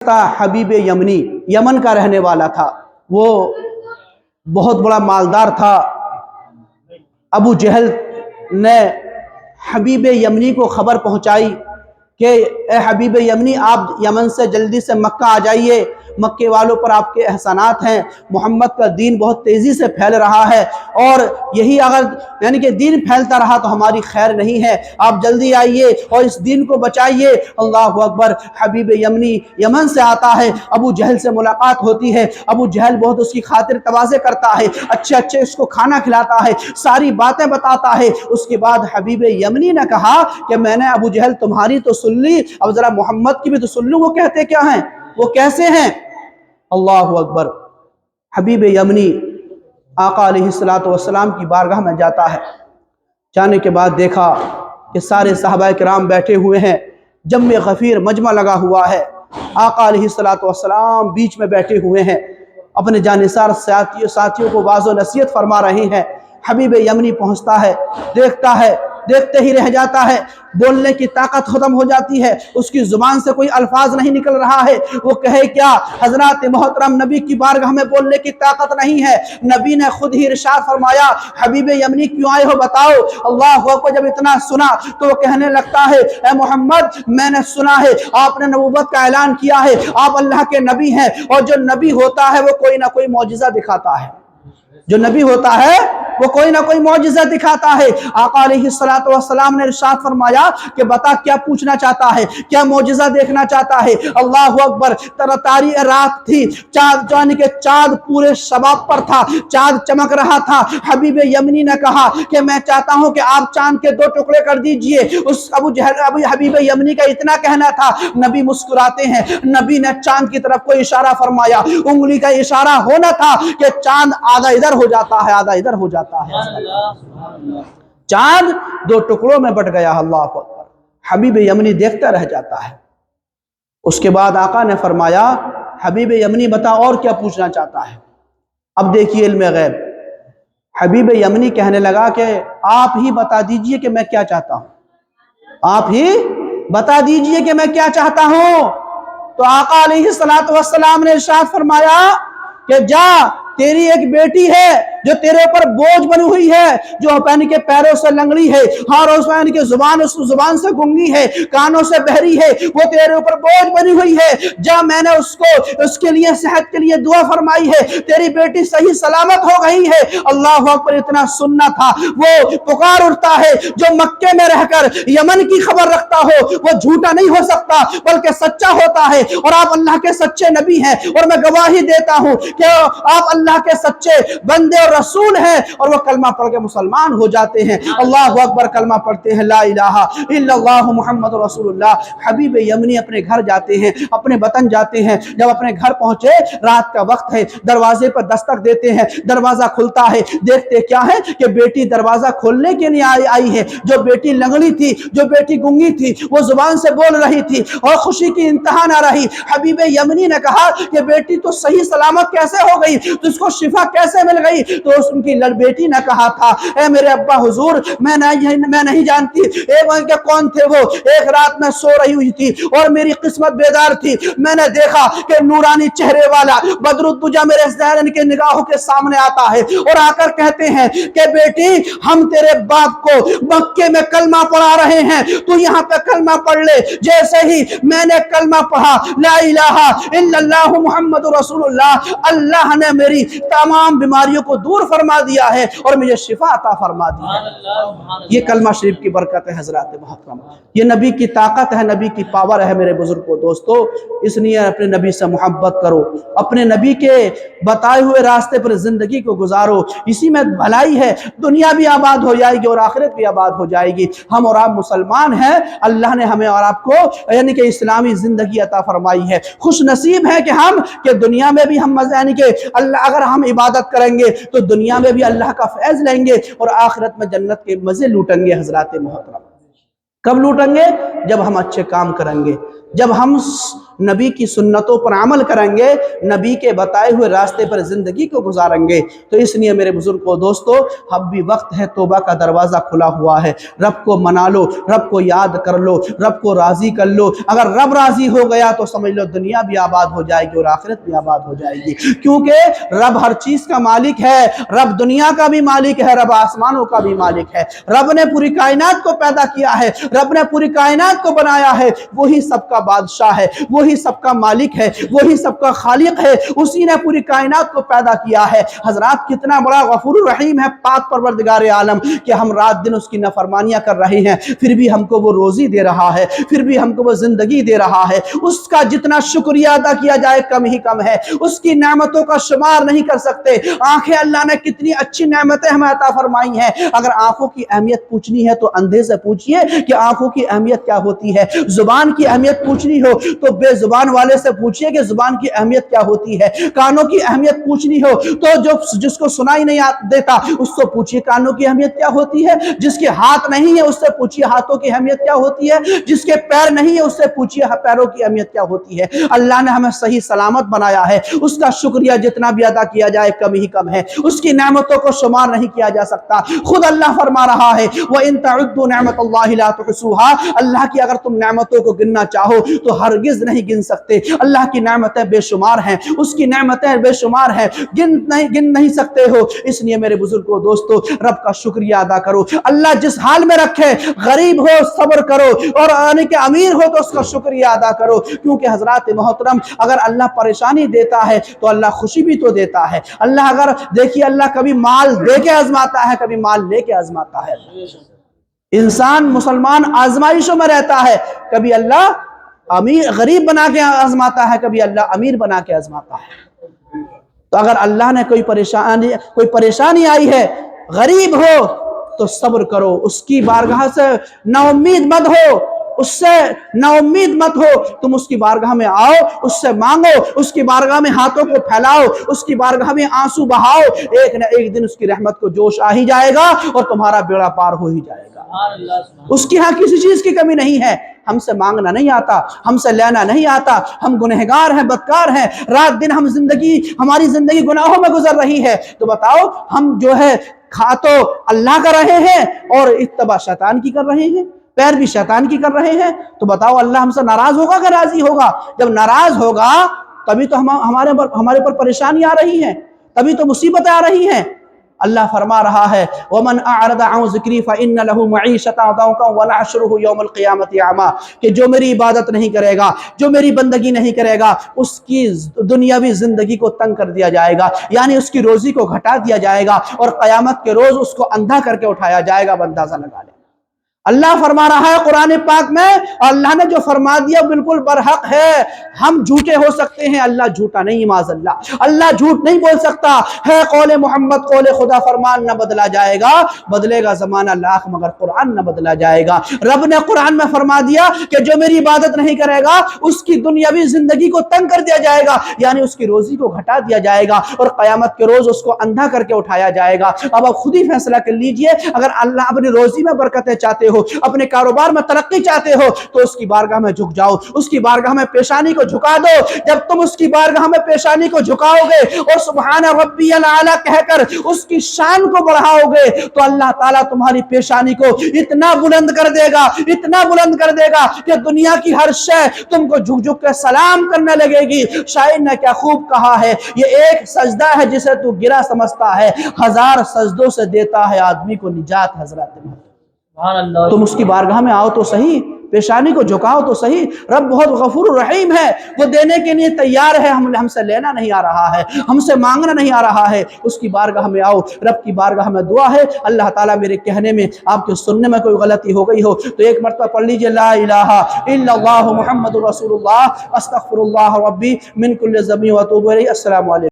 حبیب یمنی یمن کا رہنے والا تھا، وہ بہت بڑا مالدار تھا۔ ابو جہل نے حبیب یمنی کو خبر پہنچائی کہ اے حبیب یمنی، آپ یمن سے جلدی سے مکہ آ جائیے، مکے والوں پر آپ کے احسانات ہیں، محمد کا دین بہت تیزی سے پھیل رہا ہے، اور یہی اگر یعنی کہ دین پھیلتا رہا تو ہماری خیر نہیں ہے، آپ جلدی آئیے اور اس دین کو بچائیے۔ اللہ اکبر۔ حبیب یمنی یمن سے آتا ہے، ابو جہل سے ملاقات ہوتی ہے، ابو جہل بہت اس کی خاطر تواضع کرتا ہے، اچھے اس کو کھانا کھلاتا ہے، ساری باتیں بتاتا ہے۔ اس کے بعد حبیب یمنی نے کہا کہ میں نے ابو جہل تمہاری تو سن لی، اب ذرا محمد کی بھی تو سن لوں، وہ کہتے کیا ہیں، وہ کیسے ہیں۔ اللہ اکبر۔ حبیب یمنی آقا علیہ السلام کی بارگاہ میں جاتا ہے، جانے کے بعد دیکھا کہ سارے صحابہ کرام بیٹھے ہوئے ہیں، جم غفیر مجمع لگا ہوا ہے، آقا علیہ السلام بیچ میں بیٹھے ہوئے ہیں، اپنے جانثار ساتھیوں کو واعظ و نصیحت فرما رہے ہیں۔ حبیب یمنی پہنچتا ہے، دیکھتا ہے، دیکھتے ہی رہ جاتا ہے، بولنے کی طاقت ختم ہو جاتی ہے، اس کی زبان سے کوئی الفاظ نہیں نکل رہا ہے، وہ کہے کیا۔ حضرات محترم، نبی کی بارگاہ میں بولنے کی طاقت نہیں ہے، نبی نے خود ہی ارشاد فرمایا حبیب یمنی کیوں آئے ہو بتاؤ۔ اللہ کو جب اتنا سنا تو وہ کہنے لگتا ہے اے محمد، میں نے سنا ہے آپ نے نبوت کا اعلان کیا ہے، آپ اللہ کے نبی ہیں، اور جو نبی ہوتا ہے وہ کوئی نہ کوئی معجزہ دکھاتا ہے، جو نبی ہوتا ہے وہ کوئی نہ کوئی معجزہ دکھاتا ہے۔ آقا علیہ السلام نے ارشاد فرمایا کہ بتا کیا پوچھنا چاہتا ہے، کیا معجزہ دیکھنا چاہتا ہے۔ اللہ اکبر۔ تاریک رات تھی، چاند پورے شباب پر تھا، چاند چمک رہا تھا۔ حبیب یمنی نے کہا کہ میں چاہتا ہوں کہ آپ چاند کے 2 ٹکڑے کر دیجئے۔ حبیب یمنی کا اتنا کہنا تھا، نبی مسکراتے ہیں، نبی نے چاند کی طرف کوئی اشارہ فرمایا، انگلی کا اشارہ ہونا تھا کہ چاند آدھا ادھر ہو جاتا ہے، آدھا ادھر ہو جاتا ہے، چاند 2 ٹکڑوں میں بٹ گیا۔ اللہ اکبر۔ حبیب یمنی دیکھتا رہ جاتا ہے۔ اس کے بعد آقا نے فرمایا حبیب یمنی بتا اور کیا پوچھنا چاہتا ہے۔ اب دیکھیے علم غیب، حبیب یمنی کہنے لگا کہ آپ ہی بتا دیجئے کہ میں کیا چاہتا ہوں، آپ ہی بتا دیجئے کہ میں کیا چاہتا ہوں۔ تو آقا علیہ السلام نے ارشاد فرمایا کہ جا، تیری ایک بیٹی ہے جو تیرے اوپر بوجھ بنی ہوئی ہے، جو پہن کے پیروں سے لنگڑی ہے، ہاتھوں سے پہن کے زبان سے گنگی ہے، کانوں سے بہری ہے، وہ تیرے اوپر بوجھ بنی ہوئی ہے، جا، میں نے اس کے لیے صحت کے لیے دعا فرمائی ہے، تیری بیٹی صحیح سلامت ہو گئی ہے۔ اللہ اکبر۔ اتنا سننا تھا، وہ پکار اٹھتا ہے جو مکے میں رہ کر یمن کی خبر رکھتا ہو وہ جھوٹا نہیں ہو سکتا بلکہ سچا ہوتا ہے، اور آپ اللہ کے سچے نبی ہیں، اور میں گواہی دیتا ہوں کہ آپ اللہ کے سچے بندے اور رسول ہیں، اور وہ کلمہ پڑھ کے مسلمان ہو جاتے ہیں۔ اللہ اکبر۔ کلمہ پڑھتے ہیں لا الہ الا اللہ محمد رسول اللہ۔ حبیب یمنی اپنے گھر جاتے ہیں، اپنے وطن جاتے ہیں۔ جب اپنے گھر پہنچے، رات کا وقت ہے، دروازے پر دستک دیتے ہیں، دروازہ کھلتا ہے، دیکھتے کیا ہے کہ بیٹی دروازہ کھولنے کے لیے آئی ہے۔ جو بیٹی لنگڑی تھی، جو بیٹی گنگی تھی، وہ زبان سے بول رہی تھی اور خوشی کی انتہا نہ رہی۔ حبیب یمنی نے کہا کہ بیٹی تو صحیح سلامت کیسے ہو گئی، تو اس کو شفا کیسے مل گئی؟ تو ان کی بیٹی نے کہا تھا اے میرے ابا حضور، میں نہیں جانتی کہ کون تھے وہ، ایک رات میں سو رہی ہوئی تھی اور میری قسمت بیدار تھی، میں نے دیکھا کہ نورانی چہرے والا بدر الدجا میرے ذہن کے نگاہوں کے سامنے آتا ہے، اور آ کر کہتے ہیں کہ بیٹی ہم تیرے باپ کو مکے میں کلمہ پڑھا رہے ہیں، تو یہاں پہ کلمہ پڑھ لے۔ جیسے ہی میں نے کلمہ پڑھا لا الہ الا اللہ محمد رسول اللہ، اللہ نے میری تمام بیماریوں کو دور فرما دیا ہے اور مجھے شفا عطا فرما دی ہے۔ یہ کلمہ شریف کی برکت ہے حضرات محترم، یہ نبی کی طاقت ہے، نبی کی پاور ہے میرے بزرگوں دوستو۔ اس لیے اپنے نبی سے محبت کرو، اپنے نبی کے بتائے ہوئے راستے پر زندگی کو گزارو، اسی میں بھلائی ہے، دنیا بھی آباد ہو جائے گی اور آخرت بھی آباد ہو جائے گی۔ ہم اور آپ مسلمان ہیں، اللہ نے ہمیں اور آپ کو یعنی کہ اسلامی زندگی عطا فرمائی ہے، خوش نصیب ہے کہ دنیا میں بھی ہم یعنی کہ اللہ اگر ہم عبادت کریں گے تو دنیا میں بھی اللہ کا فیض لیں گے اور آخرت میں جنت کے مزے لوٹیں گے۔ حضرات محترم کب لوٹیں گے؟ جب ہم اچھے کام کریں گے، جب ہم نبی کی سنتوں پر عمل کریں گے، نبی کے بتائے ہوئے راستے پر زندگی کو گزاریں گے، تو اس لیے میرے بزرگوں دوستو، اب بھی وقت ہے، توبہ کا دروازہ کھلا ہوا ہے۔ رب کو منا لو، رب کو یاد کر لو، رب کو راضی کر لو۔ اگر رب راضی ہو گیا تو سمجھ لو دنیا بھی آباد ہو جائے گی اور آخرت بھی آباد ہو جائے گی، کیونکہ رب ہر چیز کا مالک ہے۔ رب دنیا کا بھی مالک ہے، رب آسمانوں کا بھی مالک ہے۔ رب نے پوری کائنات کو پیدا کیا ہے، رب نے پوری کائنات کو بنایا ہے، وہی سب کا بادشاہ ہے، وہی سب کا مالک ہے، وہی سب کا خالق ہے، اسی نے پوری کائنات کو پیدا کیا ہے۔ حضرات کتنا بڑا غفور الرحیم ہے پاک پروردگار عالم کہ ہم رات دن اس کی نافرمانیاں کر رہے ہیں، پھر بھی ہم کو وہ روزی دے رہا ہے، پھر بھی ہم کو وہ زندگی دے رہا ہے۔ اس کا جتنا شکریہ ادا کیا جائے کم ہی کم ہے، اس کی نعمتوں کا شمار نہیں کر سکتے۔ آنکھیں اللہ نے کتنی اچھی نعمتیں ہمیں عطا فرمائی ہیں، اگر آنکھوں کی اہمیت پوچھنی ہے تو اندھے سے پوچھئے کہ آنکھوں کی اہمیت کیا ہوتی ہے۔ زبان کی اہمیت پوچھنی ہو تو بے زبان والے سے پوچھئے کہ زبان کی اہمیت کیا ہوتی ہے۔ کانوں کی اہمیت پوچھنی ہو تو جس کو سنائی نہیں دیتا اس سے پوچھئے کانوں کی اہمیت کیا ہوتی ہے۔ جس کے ہاتھ نہیں ہے اس سے پوچھئے ہاتھوں کی اہمیت کیا ہوتی ہے۔ جس کے پیر نہیں ہے اس سے پوچھئے پیروں کی اہمیت کیا ہوتی ہے۔ اللہ نے ہمیں صحیح سلامت بنایا ہے، اس کا شکریہ جتنا بھی ادا کیا جائے کم ہی کم ہے، اس کی نعمتوں کو شمار نہیں کیا جا سکتا۔ خود اللہ فرما رہا ہے وَإِن تَعُدُّوا نِعْمَةَ اللَّهِ لَا تُحْصُوهَا، اللہ کی اگر تم نعمتوں کو گننا چاہو تو ہرگز نہیں گن سکتے۔ اللہ کی نعمتیں بے شمار ہیں، اس کی نعمتیں بے شمار ہیں، گن نہیں سکتے ہو۔ اس لیے میرے بزرگوں دوستو رب کا شکریہ ادا کرو۔ اللہ جس حال میں رکھے، غریب ہو صبر کرو اور آنے کے امیر ہو تو اس کا شکریہ ادا کرو، کیونکہ حضرات محترم اگر اللہ پریشانی دیتا ہے تو اللہ خوشی بھی تو دیتا ہے۔ اللہ اگر دیکھیے اللہ کبھی مال دے کے آزماتا ہے، کبھی مال لے کے آزماتا ہے۔ انسان مسلمان آزمائشوں میں رہتا ہے، کبھی اللہ غریب بنا کے آزماتا ہے، کبھی اللہ امیر بنا کے آزماتا ہے۔ تو اگر اللہ نے کوئی پریشانی آئی ہے، غریب ہو تو صبر کرو، اس کی بارگاہ سے نا امید مت ہو، اس سے نا امید مت ہو، تم اس کی بارگاہ میں آؤ، اس سے مانگو، اس کی بارگاہ میں ہاتھوں کو پھیلاؤ، اس کی بارگاہ میں آنسو بہاؤ، ایک نہ ایک دن اس کی رحمت کو جوش آ ہی جائے گا اور تمہارا بیڑا پار ہو ہی جائے گا۔ اس کی ہاں کسی چیز کی کمی نہیں ہے، ہم سے مانگنا نہیں آتا، ہم سے لینا نہیں آتا، ہم گنہگار ہیں، بدکار ہیں، رات دن ہماری زندگی گناہوں میں گزر رہی ہے، تو بتاؤ ہم جو ہے کھا تو اللہ کر رہے ہیں اور اتباع شیطان کی کر رہے ہیں، پیر بھی شیطان کی کر رہے ہیں، تو بتاؤ اللہ ہم سے ناراض ہوگا کہ راضی ہوگا؟ جب ناراض ہوگا تبھی تو ہمارے پر پریشانی آ رہی ہے، تبھی تو مصیبتیں آ رہی ہیں۔ اللہ فرما رہا ہے وَمَنْ أَعْرَضَ عَنْ ذِكْرِي فَإِنَّ لَهُ مَعِيشَةً ضَنْكًا وَنَحْشُرُهُ يَوْمَ الْقِيَامَةِ أَعْمَىٰ، کہ جو میری عبادت نہیں کرے گا، جو میری بندگی نہیں کرے گا، اس کی دنیاوی زندگی کو تنگ کر دیا جائے گا، یعنی اس کی روزی کو گھٹا دیا جائے گا، اور قیامت کے روز اس کو اندھا کر کے اٹھایا جائے گا۔ اندازہ لگا لیں اللہ فرما رہا ہے قرآن پاک میں، اللہ نے جو فرما دیا بالکل برحق ہے۔ ہم جھوٹے ہو سکتے ہیں، اللہ جھوٹا نہیں، معاذ اللہ، اللہ جھوٹ نہیں بول سکتا ہے۔ قول محمد قول خدا فرمان نہ بدلا جائے گا، بدلے گا زمانہ لاکھ مگر قرآن نہ بدلا جائے گا۔ رب نے قرآن میں فرما دیا کہ جو میری عبادت نہیں کرے گا اس کی دنیاوی زندگی کو تنگ کر دیا جائے گا، یعنی اس کی روزی کو گھٹا دیا جائے گا، اور قیامت کے روز اس کو اندھا کر کے اٹھایا جائے گا۔ اب آپ خود ہی فیصلہ کر لیجئے، اگر اللہ اپنی روزی میں برکتیں چاہتے ہو، اپنے کاروبار میں ترقی چاہتے ہو، تو اس کی بارگاہ میں جھک جاؤ، اس کی بارگاہ میں پیشانی کو جھکا دو۔ جب تم اس کی بارگاہ میں پیشانی کو جھکاؤ گے اور سبحان ربی الاعلی کہہ کر اس کی شان کو بڑھاؤ گے تو اللہ تعالیٰ تمہاری پیشانی کو اتنا بلند کر دے گا، اتنا بلند کر دے گا کہ دنیا کی ہر شے تم کو جھک جھک کے سلام کرنے لگے گی۔ شاعر نے کیا خوب کہا ہے، یہ ایک سجدہ ہے جسے تو گرا سمجھتا ہے، ہزار سجدوں سے دیتا ہے آدمی کو نجات۔ حضرات تم اس کی بارگاہ میں آؤ تو صحیح، پیشانی کو جھکاؤ تو صحیح۔ رب بہت غفور الرحیم ہے، وہ دینے کے لیے تیار ہے، ہم سے لینا نہیں آ رہا ہے، ہم سے مانگنا نہیں آ رہا ہے۔ اس کی بارگاہ میں آؤ، رب کی بارگاہ میں دعا ہے۔ اللہ تعالیٰ میرے کہنے میں، آپ کے سننے میں کوئی غلطی ہو گئی ہو تو ایک مرتبہ پڑھ لیجئے لا الہ الا اللہ محمد رسول اللہ استغفر اللہ ربی من کل ذنب واتوب الیہ۔ السلام علیکم۔